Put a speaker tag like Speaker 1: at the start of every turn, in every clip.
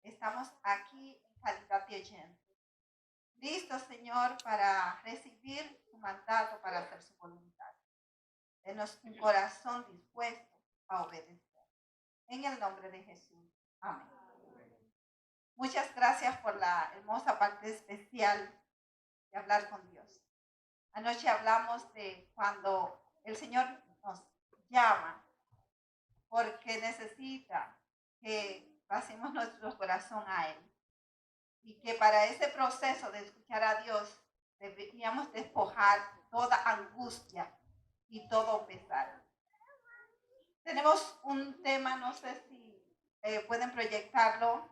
Speaker 1: estamos aquí en calidad de oyentes. Listos, Señor, para recibir su mandato, para hacer su voluntad. Denos un corazón dispuesto a obedecer. En el nombre de Jesús. Amén. Muchas gracias por la hermosa parte especial de hablar con Dios. Anoche hablamos de cuando el Señor nos llama porque necesita que pasemos nuestro corazón a Él. Y que para ese proceso de escuchar a Dios deberíamos despojar toda angustia y todo pesar. Tenemos un tema, no sé si pueden proyectarlo,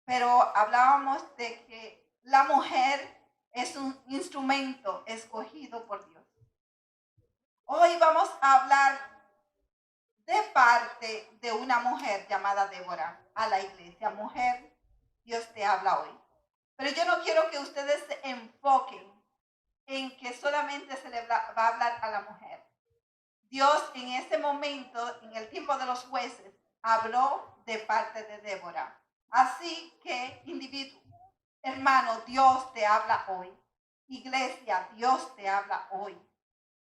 Speaker 1: pero hablábamos de que la mujer es un instrumento escogido por Dios. Hoy vamos a hablar de parte de una mujer llamada Débora a la iglesia. Mujer, Dios te habla hoy. Pero yo no quiero que ustedes se enfoquen en que solamente se le va a hablar a la mujer. Dios en ese momento, en el tiempo de los jueces, habló de parte de Débora. Así que, individuo, hermano, Dios te habla hoy. Iglesia, Dios te habla hoy.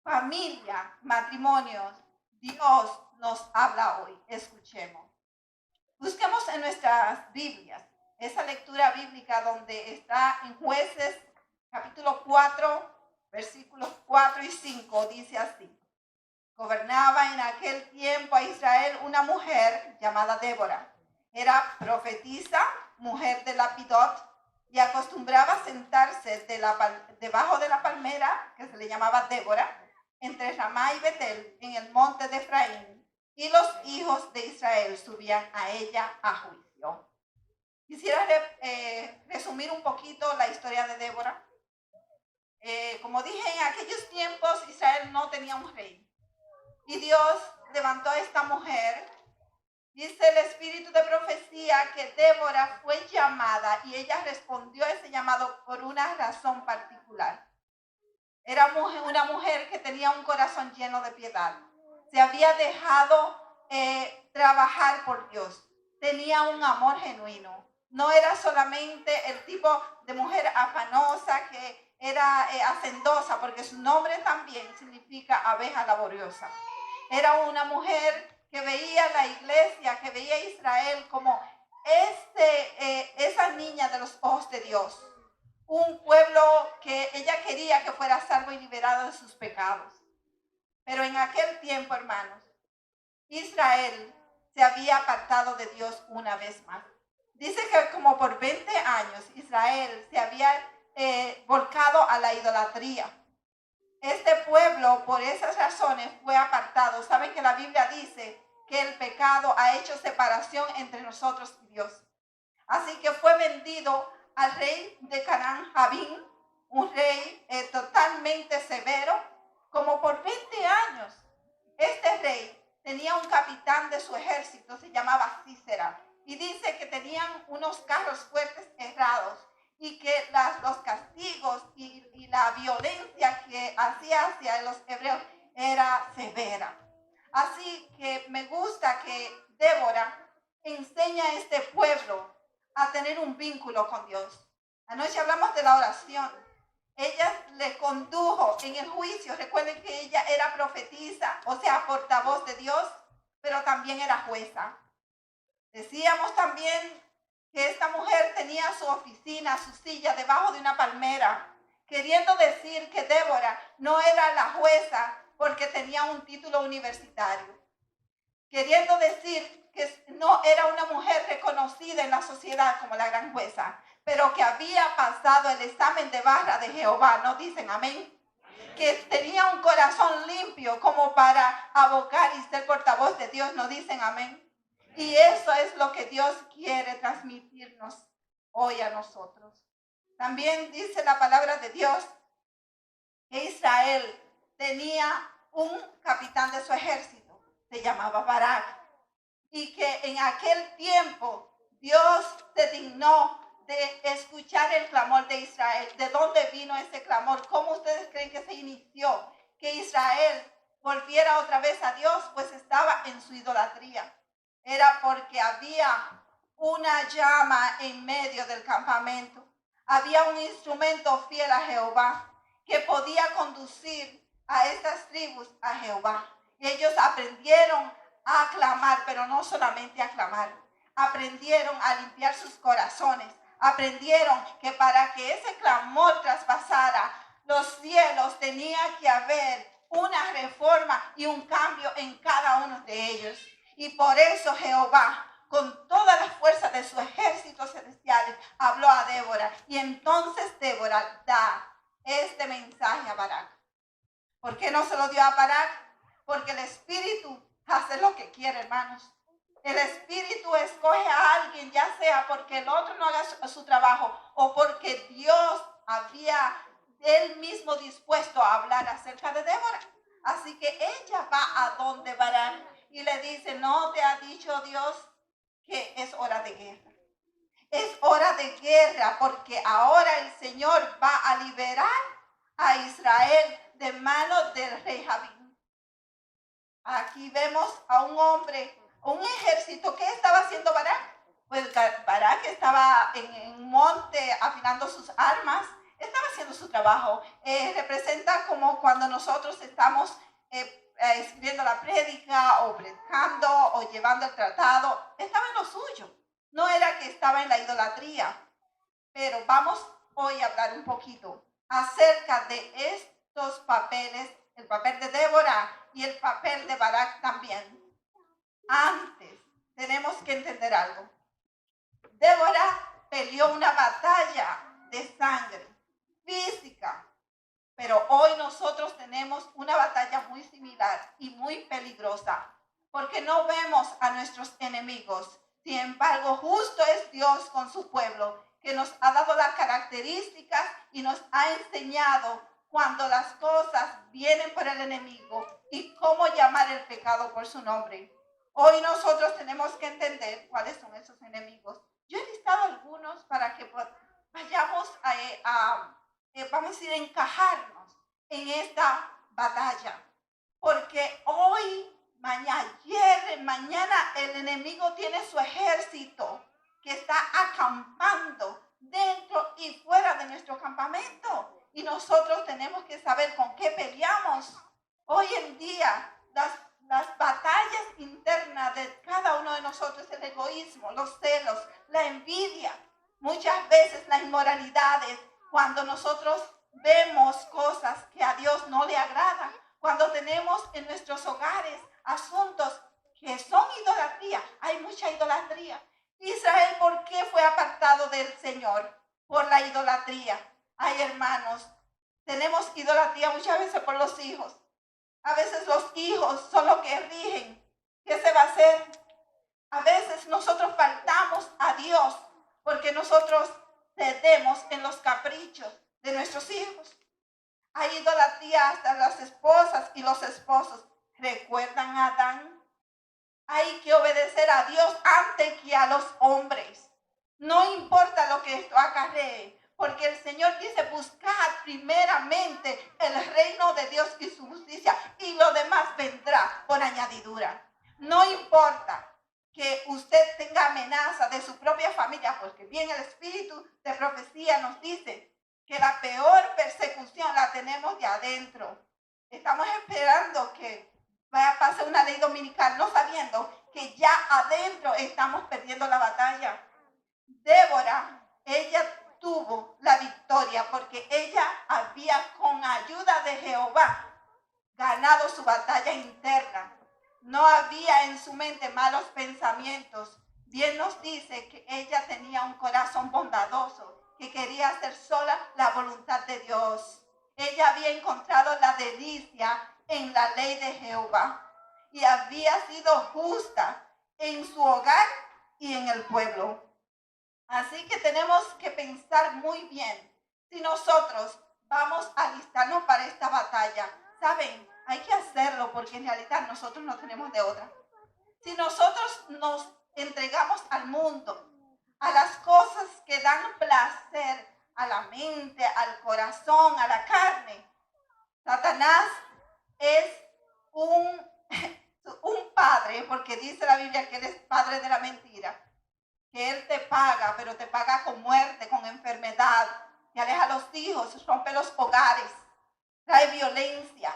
Speaker 1: Familia, matrimonios, Dios nos habla hoy. Escuchemos. Busquemos en nuestras Biblias esa lectura bíblica donde está en Jueces capítulo 4, versículos 4 y 5. Dice así. Gobernaba en aquel tiempo a Israel una mujer llamada Débora. Era profetisa, mujer de Lapidot, y acostumbraba sentarse debajo de la palmera, que se le llamaba Débora, entre Ramá y Betel, en el monte de Efraín, y los hijos de Israel subían a ella a juicio. Quisiera resumir un poquito la historia de Débora. Como dije, en aquellos tiempos Israel no tenía un rey. Y Dios levantó a esta mujer. Dice el espíritu de profecía que Débora fue llamada y ella respondió a ese llamado por una razón particular. Era una mujer que tenía un corazón lleno de piedad. Se había dejado trabajar por Dios. Tenía un amor genuino. No era solamente el tipo de mujer afanosa que era hacendosa, porque su nombre también significa abeja laboriosa. Era una mujer que veía la iglesia, que veía a Israel como esa niña de los ojos de Dios. Un pueblo que ella quería que fuera salvo y liberado de sus pecados. Pero en aquel tiempo, hermanos, Israel se había apartado de Dios una vez más. Dice que como por 20 años Israel se había volcado a la idolatría. Este pueblo, por esas razones, fue apartado. Saben que la Biblia dice que el pecado ha hecho separación entre nosotros y Dios. Así que fue vendido al rey de Canaán, Jabín, un rey totalmente severo, como por 20 años. Este rey tenía un capitán de su ejército, se llamaba Cícera, y dice que tenían unos carros fuertes errados y que los castigos y la violencia que hacía hacia los hebreos era severa. Así que me gusta que Débora enseña a este pueblo a tener un vínculo con Dios. Anoche hablamos de la oración. Ella le condujo en el juicio. Recuerden que ella era profetisa, o sea, portavoz de Dios, pero también era jueza. Decíamos también que esta mujer tenía su oficina, su silla debajo de una palmera, queriendo decir que Débora no era la jueza porque tenía un título universitario. Queriendo decir que no era una mujer reconocida en la sociedad como la gran jueza, pero que había pasado el examen de barra de Jehová, ¿no dicen amén? Que tenía un corazón limpio como para abogar y ser portavoz de Dios, ¿no dicen amén? Y eso es lo que Dios quiere transmitirnos hoy a nosotros. También dice la palabra de Dios que Israel tenía un capitán de su ejército, se llamaba Barak, y que en aquel tiempo Dios se dignó de escuchar el clamor de Israel. ¿De dónde vino ese clamor? ¿Cómo ustedes creen que se inició? Que Israel volviera otra vez a Dios, pues estaba en su idolatría. Era porque había una llama en medio del campamento. Había un instrumento fiel a Jehová que podía conducir a estas tribus a Jehová. Y ellos aprendieron a clamar, pero no solamente a clamar. Aprendieron a limpiar sus corazones. Aprendieron que para que ese clamor traspasara los cielos tenía que haber una reforma y un cambio en cada uno de ellos. Y por eso Jehová, con toda la fuerza de sus ejércitos celestiales, habló a Débora. Y entonces Débora da este mensaje a Barak. ¿Por qué no se lo dio a Barak? Porque el Espíritu hace lo que quiere, hermanos. El Espíritu escoge a alguien, ya sea porque el otro no haga su trabajo o porque Dios había él mismo dispuesto a hablar acerca de Débora. Así que ella va a donde Barak y le dice, ¿no te ha dicho Dios que es hora de guerra? Es hora de guerra porque ahora el Señor va a liberar a Israel de manos del rey Jabín. Aquí vemos a un hombre, un ejército. ¿Qué estaba haciendo Barak? Pues Barak estaba en un monte afinando sus armas, estaba haciendo su trabajo. Representa como cuando nosotros estamos escribiendo la prédica o predicando o llevando el tratado. Estaba en lo suyo. No era que estaba en la idolatría. Pero vamos hoy a hablar un poquito acerca de estos papeles, el papel de Débora y el papel de Barak también. Antes tenemos que entender algo. Débora peleó una batalla de sangre física, pero hoy nosotros tenemos una batalla muy similar y muy peligrosa, porque no vemos a nuestros enemigos. Sin embargo, justo es Dios con su pueblo, que nos ha dado las características y nos ha enseñado cuando las cosas vienen por el enemigo y cómo llamar el pecado por su nombre. Hoy nosotros tenemos que entender cuáles son esos enemigos. Yo he listado algunos para que vayamos vamos a decir, encajarnos en esta batalla. Porque hoy, mañana el enemigo tiene su ejército que está acampando dentro y fuera de nuestro campamento. Y nosotros tenemos que saber con qué peleamos. Hoy en día, las batallas internas de cada uno de nosotros, el egoísmo, los celos, la envidia, muchas veces las inmoralidades, cuando nosotros vemos cosas que a Dios no le agradan, cuando tenemos en nuestros hogares asuntos que son idolatría, hay mucha idolatría. Israel, ¿por qué fue apartado del Señor? Por la idolatría. Ay, hermanos, tenemos idolatría muchas veces por los hijos. A veces los hijos son los que rigen. ¿Qué se va a hacer? A veces nosotros faltamos a Dios porque nosotros cedemos en los caprichos de nuestros hijos. Hay idolatría hasta las esposas y los esposos. ¿Recuerdan a Adán? Hay que obedecer a Dios antes que a los hombres. No importa lo que esto acarree, porque el Señor dice, buscad primeramente el reino de Dios y su justicia, y lo demás vendrá por añadidura. No importa que usted tenga amenaza de su propia familia, porque bien el espíritu de profecía nos dice que la peor persecución la tenemos de adentro. Estamos esperando que pase una ley dominical, no sabiendo que ya adentro estamos perdiendo la batalla. Débora, ella tuvo la victoria porque ella había, con ayuda de Jehová, ganado su batalla interna. No había en su mente malos pensamientos. Bien nos dice que ella tenía un corazón bondadoso, que quería hacer sola la voluntad de Dios. Ella había encontrado la delicia en la ley de Jehová y había sido justa en su hogar y en el pueblo. Así que tenemos que pensar muy bien si nosotros vamos a alistarnos para esta batalla. ¿Saben? Hay que hacerlo porque en realidad nosotros no tenemos de otra. Si nosotros nos entregamos al mundo, a las cosas que dan placer a la mente, al corazón, a la carne, Satanás es un padre, porque dice la Biblia que él es padre de la mentira. que Él te paga, pero te paga con muerte, con enfermedad, te aleja a los hijos, rompe los hogares, trae violencia.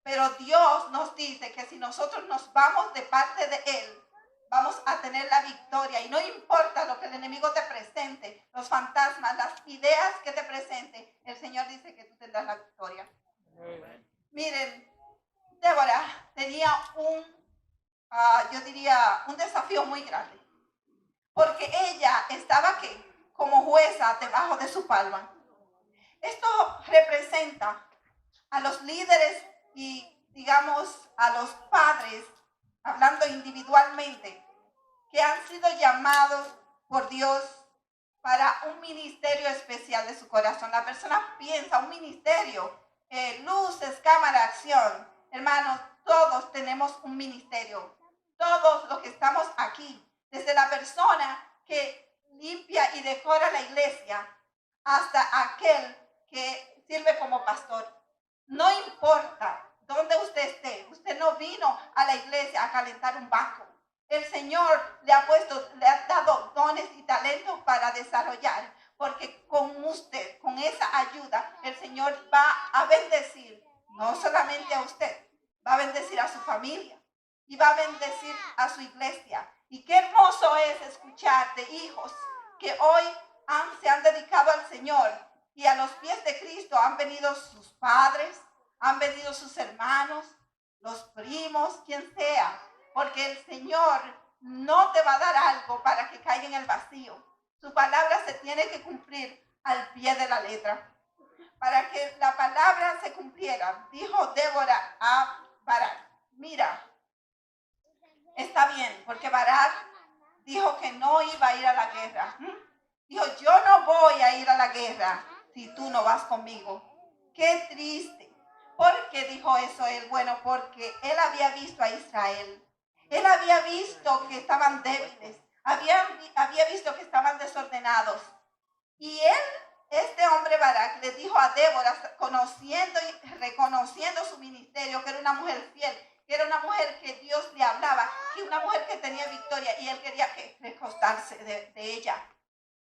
Speaker 1: Pero Dios nos dice que si nosotros nos vamos de parte de Él, vamos a tener la victoria. Y no importa lo que el enemigo te presente, los fantasmas, las ideas que te presente, el Señor dice que tú tendrás la victoria. Miren, Débora tenía yo diría, un desafío muy grande. Porque ella estaba ¿qué? Como jueza debajo de su palma. Esto representa a los líderes y, digamos, a los padres, hablando individualmente, que han sido llamados por Dios para un ministerio especial de su corazón. La persona piensa, un ministerio, luces, cámara, acción. Hermanos, todos tenemos un ministerio. Todos los que estamos aquí, desde la persona que limpia y decora la iglesia hasta aquel que sirve como pastor. No importa dónde usted esté, usted no vino a la iglesia a calentar un banco. El Señor le ha dado dones y talentos para desarrollar, porque con usted, con esa ayuda, el Señor va a bendecir no solamente a usted, va a bendecir a su familia y va a bendecir a su iglesia. Y qué hermoso es escuchar de hijos que hoy se han dedicado al Señor y a los pies de Cristo han venido sus padres, han venido sus hermanos, los primos, quien sea, porque el Señor no te va a dar algo para que caiga en el vacío. Su palabra se tiene que cumplir al pie de la letra. Para que la palabra se cumpliera, dijo Débora a Barak: mira, está bien, porque Barak dijo que no iba a ir a la guerra. Dijo, yo no voy a ir a la guerra si tú no vas conmigo. Qué triste. ¿Por qué dijo eso él? Bueno, porque él había visto a Israel. Él había visto que estaban débiles. Había visto que estaban desordenados. Y este hombre Barak, le dijo a Débora, conociendo y reconociendo su ministerio, que era una mujer fiel, que era una mujer que Dios le hablaba, que una mujer que tenía victoria, y él quería recostarse de ella.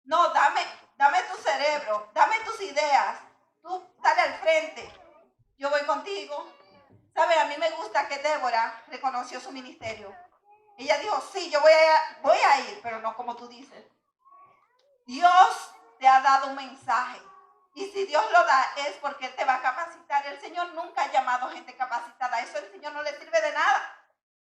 Speaker 1: No, dame tu cerebro, dame tus ideas, tú sale al frente, yo voy contigo. ¿Sabe? A mí me gusta que Débora reconoció su ministerio. Ella dijo, sí, yo voy a ir, pero no como tú dices. Dios te ha dado un mensaje. Y si Dios lo da es porque Él te va a capacitar. El Señor nunca ha llamado gente capacitada. Eso al Señor no le sirve de nada.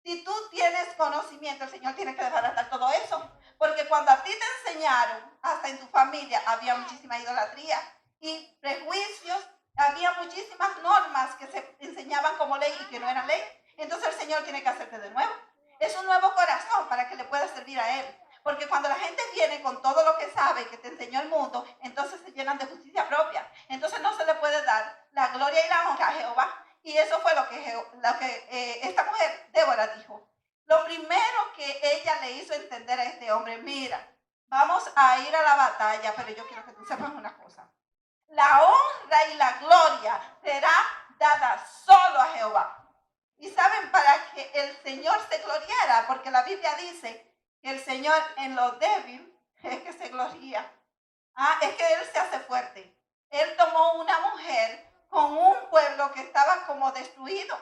Speaker 1: Si tú tienes conocimiento, el Señor tiene que desbaratar todo eso. Porque cuando a ti te enseñaron, hasta en tu familia, había muchísima idolatría y prejuicios. Había muchísimas normas que se enseñaban como ley y que no eran ley. Entonces el Señor tiene que hacerte de nuevo. Es un nuevo corazón para que le puedas servir a Él. Porque cuando la gente viene con todo lo que sabe, que te enseñó el mundo, entonces se llenan de justicia propia. Entonces no se le puede dar la gloria y la honra a Jehová. Y eso fue lo que esta mujer, Débora, dijo. Lo primero que ella le hizo entender a este hombre, mira, vamos a ir a la batalla, pero yo quiero que tú sepas una cosa. La honra y la gloria será dada solo a Jehová. Y saben, para que el Señor se gloriara, porque la Biblia dice que el Señor en lo débil es que se gloria. Es que Él se hace fuerte. Él tomó una mujer con un pueblo que estaba como destruido.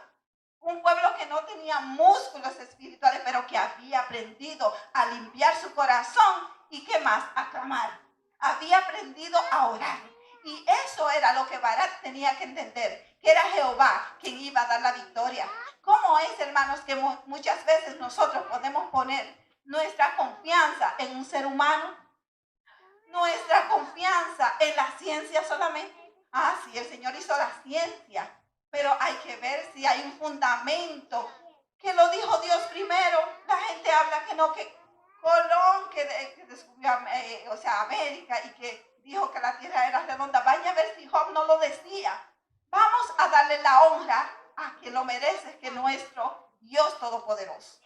Speaker 1: Un pueblo que no tenía músculos espirituales, pero que había aprendido a limpiar su corazón y ¿qué más? A clamar. Había aprendido a orar. Y eso era lo que Barak tenía que entender, que era Jehová quien iba a dar la victoria. ¿Cómo es, hermanos, que muchas veces nosotros podemos poner nuestra confianza en un ser humano? Nuestra confianza en la ciencia solamente. Sí, el Señor hizo la ciencia, pero hay que ver si hay un fundamento. Que lo dijo Dios primero. La gente habla que no, que Colón, que descubrió América y que dijo que la tierra era redonda. Vaya a ver si Job no lo decía. Vamos a darle la honra a quien lo merece, que nuestro Dios Todopoderoso.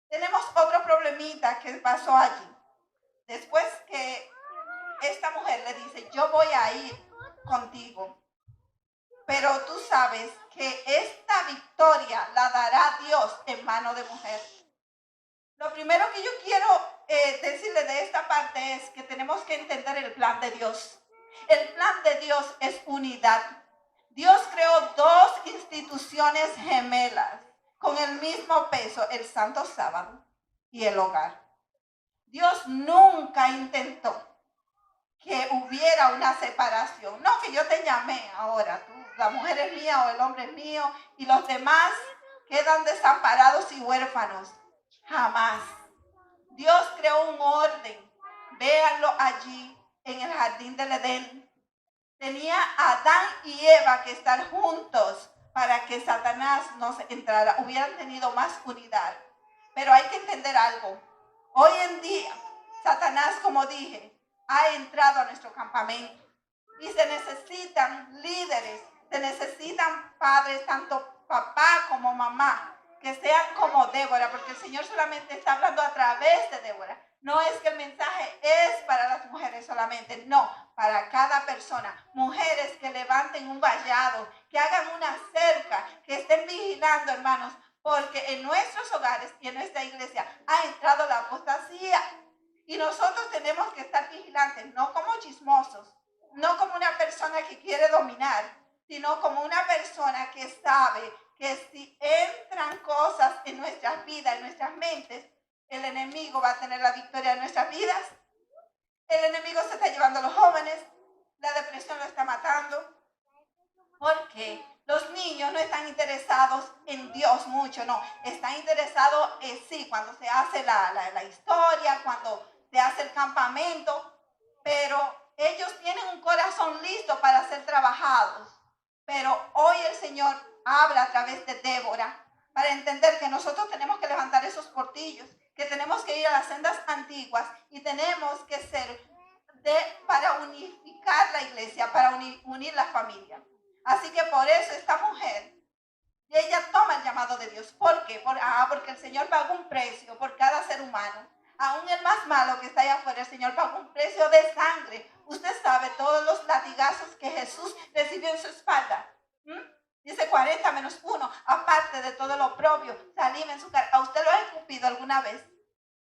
Speaker 1: Tenemos otro problemita que pasó allí. Después que esta mujer le dice, yo voy a ir contigo, pero tú sabes que esta victoria la dará Dios en mano de mujer. Lo primero que yo quiero decirle de esta parte es que tenemos que entender el plan de Dios. El plan de Dios es unidad. Dios creó dos instituciones gemelas con el mismo peso, el Santo Sábado y el hogar. Dios nunca intentó que hubiera una separación. No, que yo te llamé ahora, tú, la mujer es mía o el hombre es mío y los demás quedan desamparados y huérfanos. Jamás. Dios creó un orden. Véanlo allí en el jardín del Edén. Tenía a Adán y Eva que estar juntos para que Satanás no entrara. Hubieran tenido más unidad. Pero hay que entender algo. Hoy en día, Satanás, como dije, ha entrado a nuestro campamento. Y se necesitan líderes, se necesitan padres, tanto papá como mamá, que sean como Débora, porque el Señor solamente está hablando a través de Débora. No es que el mensaje es para las mujeres solamente, no, para cada persona. Mujeres que levanten un vallado, que hagan una cerca, que estén vigilando, hermanos, porque en nuestros hogares y en nuestra iglesia ha entrado la apostasía. Y nosotros tenemos que estar vigilantes, no como chismosos, no como una persona que quiere dominar, sino como una persona que sabe que si entran cosas en nuestras vidas, en nuestras mentes, el enemigo va a tener la victoria en nuestras vidas. El enemigo se está llevando a los jóvenes, la depresión lo está matando. ¿Por qué? Los niños no están interesados en Dios mucho, no. Están interesados, sí, cuando se hace la historia, cuando se hace el campamento, pero ellos tienen un corazón listo para ser trabajados. Pero hoy el Señor habla a través de Débora para entender que nosotros tenemos que levantar esos portillos, que tenemos que ir a las sendas antiguas y tenemos que ser para unificar la iglesia, para unir la familia. Así que por eso esta mujer, ella toma el llamado de Dios. ¿Por qué? Porque el Señor pagó un precio por cada ser humano. Aún el más malo que está allá afuera, el Señor pagó un precio de sangre. Usted sabe todos los latigazos que Jesús recibió en su espalda. Dice 40 menos 1, aparte de todo lo oprobio, saliva en su cara. ¿A usted lo ha escupido alguna vez?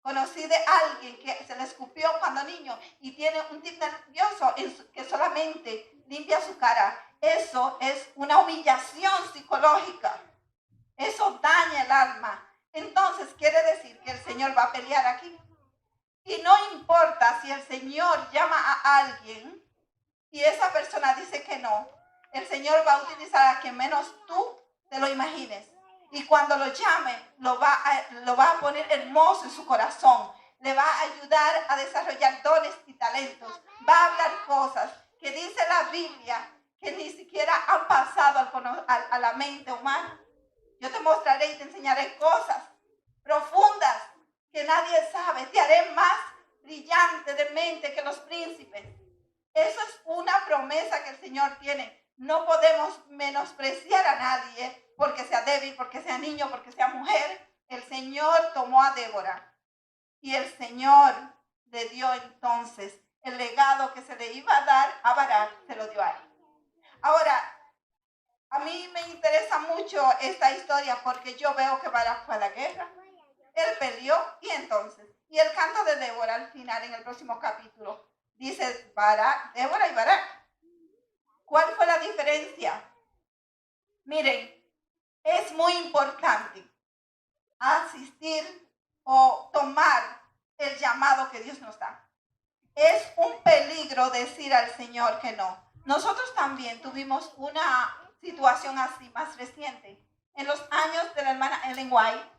Speaker 1: Conocí de alguien que se le escupió cuando niño y tiene un tic nervioso que solamente limpia su cara. Eso es una humillación psicológica. Eso daña el alma. Entonces quiere decir que el Señor va a pelear aquí. Y no importa si el Señor llama a alguien y esa persona dice que no, el Señor va a utilizar a quien menos tú te lo imagines. Y cuando lo llame, lo va a poner hermoso en su corazón. Le va a ayudar a desarrollar dones y talentos. Va a hablar cosas que dice la Biblia que ni siquiera han pasado a la mente humana. Yo te mostraré y te enseñaré cosas profundas que nadie sabe. Te haré más brillante de mente que los príncipes. Eso es una promesa que el Señor tiene. No podemos menospreciar a nadie porque sea débil, porque sea niño, porque sea mujer. El Señor tomó a Débora y el Señor le dio entonces el legado que se le iba a dar a Barak, se lo dio a él. Ahora, a mí me interesa mucho esta historia porque yo veo que Barak fue a la guerra. Él peleó y el canto de Débora al final en el próximo capítulo dice Débora y Barak. ¿Cuál fue la diferencia? Miren, es muy importante asistir o tomar el llamado que Dios nos da. Es un peligro decir al Señor que no. Nosotros también tuvimos una situación así más reciente. En los años de la hermana Ellen White,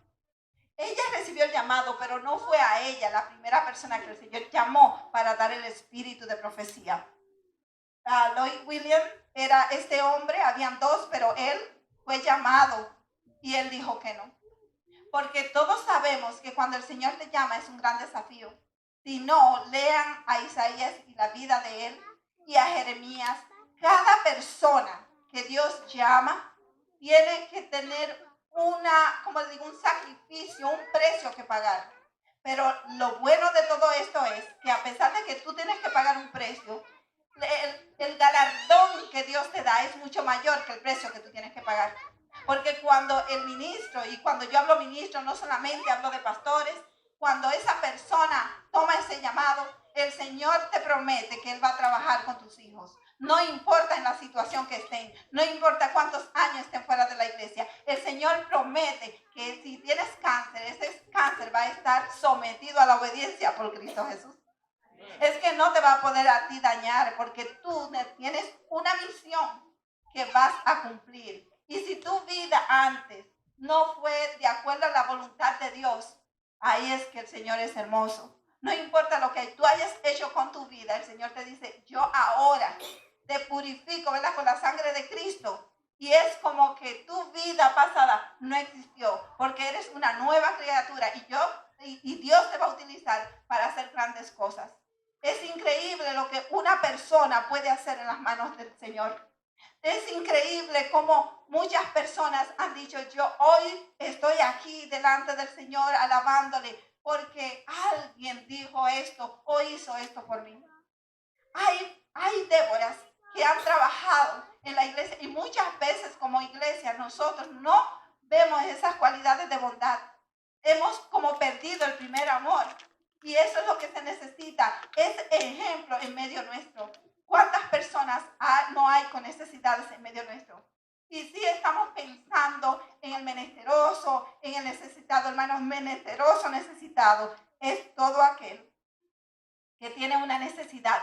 Speaker 1: ella recibió el llamado, pero no fue a ella la primera persona que el Señor llamó para dar el espíritu de profecía. Lloyd Williams era este hombre, habían dos, pero él fue llamado y él dijo que no. Porque todos sabemos que cuando el Señor te llama es un gran desafío. Si no, lean a Isaías y la vida de él y a Jeremías. Cada persona que Dios llama tiene que tener un sacrificio, un precio que pagar. Pero lo bueno de todo esto es que a pesar de que tú tienes que pagar un precio, el galardón que Dios te da es mucho mayor que el precio que tú tienes que pagar. Porque cuando el ministro, y cuando yo hablo ministro, no solamente hablo de pastores, cuando esa persona toma ese llamado, el Señor te promete que Él va a trabajar con tus hijos. No importa en la situación que estén, no importa cuántos años estén fuera de la iglesia, el Señor promete que si tienes cáncer, ese cáncer va a estar sometido a la obediencia por Cristo Jesús. Es que no te va a poder a ti dañar porque tú tienes una misión que vas a cumplir. Y si tu vida antes no fue de acuerdo a la voluntad de Dios, ahí es que el Señor es hermoso. No importa lo que tú hayas hecho con tu vida, el Señor te dice, yo ahora te purifico, ¿verdad? Con la sangre de Cristo. Y es como que tu vida pasada no existió, porque eres una nueva criatura y Dios te va a utilizar para hacer grandes cosas. Es increíble lo que una persona puede hacer en las manos del Señor. Es increíble cómo muchas personas han dicho, yo hoy estoy aquí delante del Señor alabándole porque alguien dijo esto o hizo esto por mí. Hay Déboras que han trabajado en la iglesia y muchas veces como iglesia nosotros no vemos esas cualidades de bondad. Hemos como perdido el primer amor y eso es lo que se necesita. Es ejemplo en medio nuestro. ¿Cuántas personas no hay con necesidades en medio nuestro? Y si estamos pensando en el menesteroso, en el necesitado, hermanos, menesteroso, necesitado, es todo aquel que tiene una necesidad.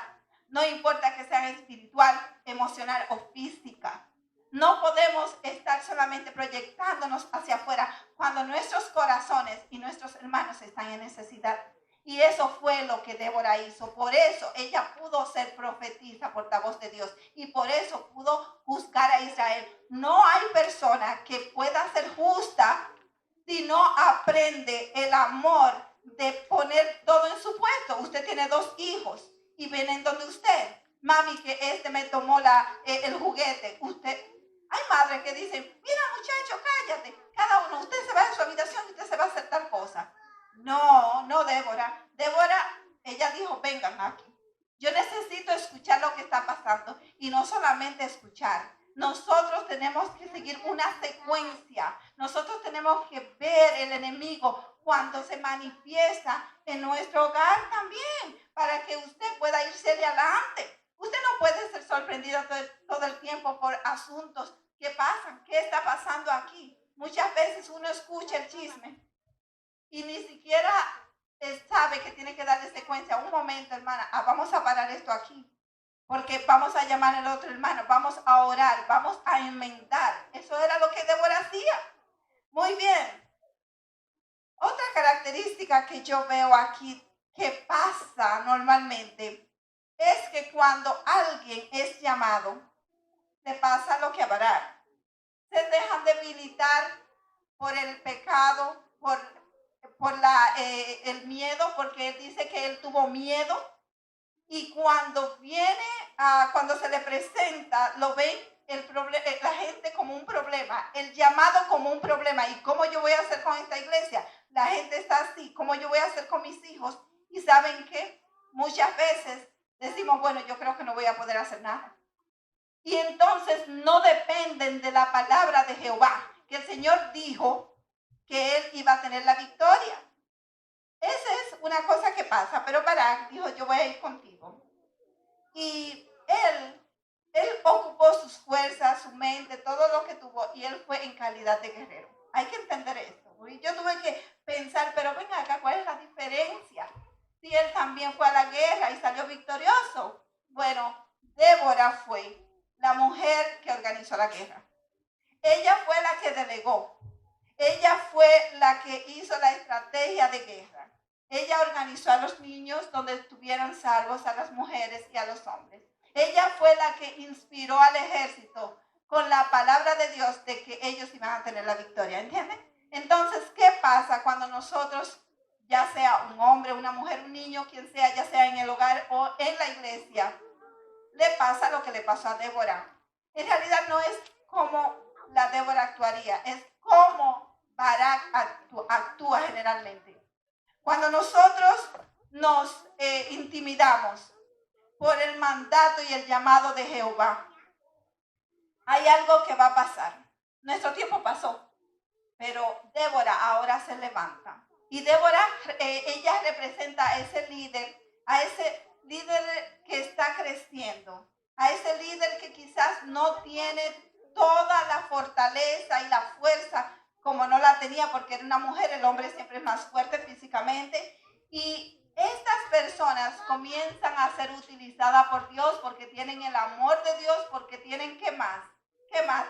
Speaker 1: No importa que sea espiritual, emocional o física. No podemos estar solamente proyectándonos hacia afuera cuando nuestros corazones y nuestros hermanos están en necesidad. Y eso fue lo que Débora hizo. Por eso ella pudo ser profetisa, portavoz de Dios. Y por eso pudo juzgar a Israel. No hay persona que pueda ser justa si no aprende el amor de poner todo en su puesto. Usted tiene 2 hijos y vienen donde usted. Mami, que me tomó el juguete. Hay madres que dicen, mira muchacho, cállate. Cada uno, usted se va a su habitación y usted se va a hacer tal cosa. No, Débora. Débora, ella dijo, vengan aquí. Yo necesito escuchar lo que está pasando. Y no solamente escuchar. Nosotros tenemos que seguir una secuencia. Nosotros tenemos que ver el enemigo cuando se manifiesta en nuestro hogar también, para que usted pueda irse de adelante. Usted no puede ser sorprendido todo el tiempo por asuntos que pasan. ¿Qué está pasando aquí? Muchas veces uno escucha el chisme y ni siquiera sabe que tiene que darle secuencia. Un momento, hermana, vamos a parar esto aquí, porque vamos a llamar al otro hermano, vamos a orar, vamos a enmendar. Eso era lo que Débora hacía. Muy bien. Otra característica que yo veo aquí que pasa normalmente es que cuando alguien es llamado, le pasa lo que a Barak. Se dejan debilitar por el pecado, por el miedo, porque él dice que él tuvo miedo. Y cuando cuando se le presenta, lo ven la gente como un problema, el llamado como un problema. ¿Y cómo yo voy a hacer con esta iglesia? La gente está así, ¿cómo yo voy a hacer con mis hijos? Y ¿saben qué? Muchas veces decimos, bueno, yo creo que no voy a poder hacer nada. Y entonces no dependen de la palabra de Jehová, que el Señor dijo que él iba a tener la victoria. Esa es una cosa que pasa, pero Barak dijo, yo voy a ir contigo. Y él ocupó sus fuerzas, su mente, todo lo que tuvo, y él fue en calidad de guerrero. Hay que entender esto. Y yo tuve que pensar, pero ven acá, ¿cuál es la diferencia? Si él también fue a la guerra y salió victorioso. Bueno, Débora fue la mujer que organizó la guerra. Ella fue la que delegó. Ella fue la que hizo la estrategia de guerra. Ella organizó a los niños donde estuvieran salvos, a las mujeres y a los hombres. Ella fue la que inspiró al ejército con la palabra de Dios de que ellos iban a tener la victoria. ¿Entienden? Entonces, ¿qué pasa cuando nosotros, ya sea un hombre, una mujer, un niño, quien sea, ya sea en el hogar o en la iglesia, le pasa lo que le pasó a Débora? En realidad no es como la Débora actuaría, es como Barak actúa generalmente. Cuando nosotros nos intimidamos por el mandato y el llamado de Jehová, hay algo que va a pasar. Nuestro tiempo pasó, pero Débora ahora se levanta Y Débora, ella representa a ese líder que está creciendo, a ese líder que quizás no tiene toda la fortaleza y la fuerza como no la tenía porque era una mujer. El hombre siempre es más fuerte físicamente, y estas personas comienzan a ser utilizadas por Dios porque tienen el amor de Dios, porque tienen, ¿qué más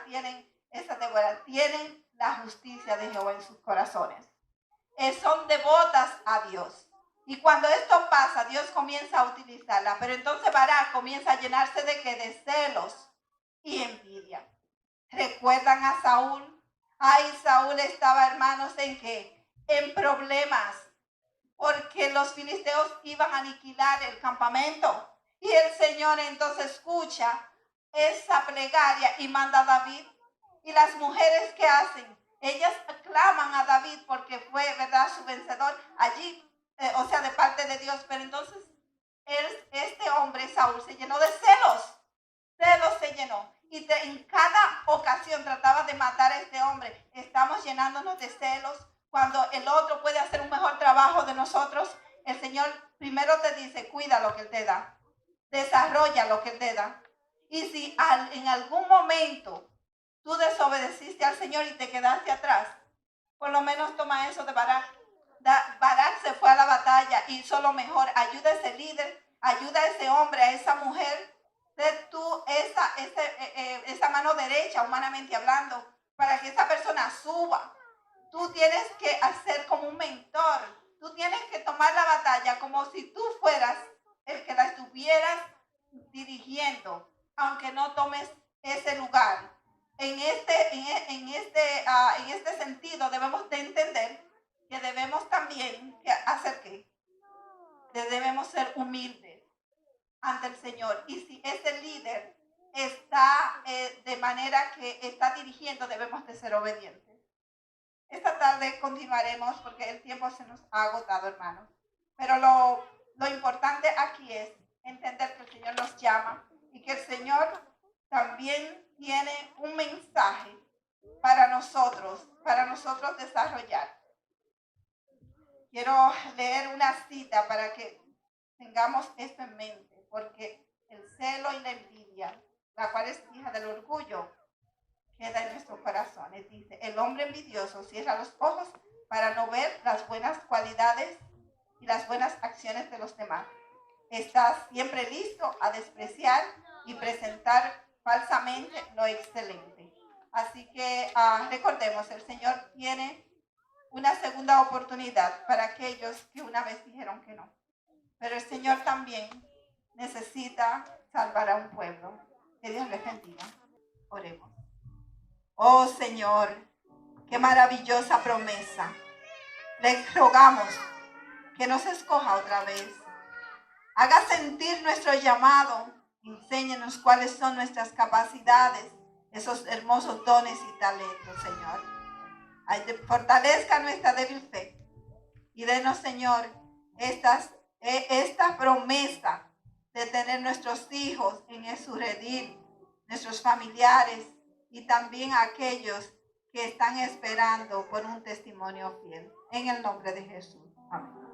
Speaker 1: tienen esas Débora? Tienen la justicia de Jehová en sus corazones. Son devotas a Dios. Y cuando esto pasa, Dios comienza a utilizarla. Pero entonces Barak comienza a llenarse de ¿qué? De celos y envidia. ¿Recuerdan a Saúl? Ay, Saúl estaba, hermanos, ¿en qué? En problemas. Porque los filisteos iban a aniquilar el campamento. Y el Señor entonces escucha esa plegaria y manda a David. Y las mujeres, ¿qué hacen? Ellas claman a David porque fue, ¿verdad?, su vencedor allí, de parte de Dios. Pero entonces este hombre, Saúl, se llenó de celos se llenó. Y en cada ocasión trataba de matar a este hombre. Estamos llenándonos de celos cuando el otro puede hacer un mejor trabajo de nosotros. El Señor primero te dice, cuida lo que Él te da, desarrolla lo que Él te da. Y si en algún momento tú desobedeciste al Señor y te quedaste atrás, por lo menos toma eso de Barak. Barak se fue a la batalla, hizo lo mejor, ayuda a ese líder, ayuda a ese hombre, a esa mujer. Sé tú esa mano derecha, humanamente hablando, para que esa persona suba. Tú tienes que hacer como un mentor. Tú tienes que tomar la batalla como si tú fueras el que la estuvieras dirigiendo, aunque no tomes ese lugar. En este sentido debemos de entender que debemos también hacer ¿qué? Debemos ser humildes ante el Señor. Y si ese líder está de manera que está dirigiendo, debemos de ser obedientes. Esta tarde continuaremos porque el tiempo se nos ha agotado, hermanos. Pero lo importante aquí es entender que el Señor nos llama y que el Señor también tiene un mensaje para nosotros desarrollar. Quiero leer una cita para que tengamos esto en mente, porque el celo y la envidia, la cual es hija del orgullo, queda en nuestros corazones. Dice, el hombre envidioso cierra los ojos para no ver las buenas cualidades y las buenas acciones de los demás. Está siempre listo a despreciar y presentar falsamente lo excelente. Así que recordemos, el Señor tiene una segunda oportunidad para aquellos que una vez dijeron que no. Pero el Señor también necesita salvar a un pueblo. Que Dios les bendiga. Oremos. Oh Señor, qué maravillosa promesa. Le rogamos que nos escoja otra vez. Haga sentir nuestro llamado. Enséñenos cuáles son nuestras capacidades, esos hermosos dones y talentos, Señor. Fortalezca nuestra débil fe y denos, Señor, esta promesa de tener nuestros hijos en su redil, nuestros familiares y también aquellos que están esperando por un testimonio fiel. En el nombre de Jesús. Amén.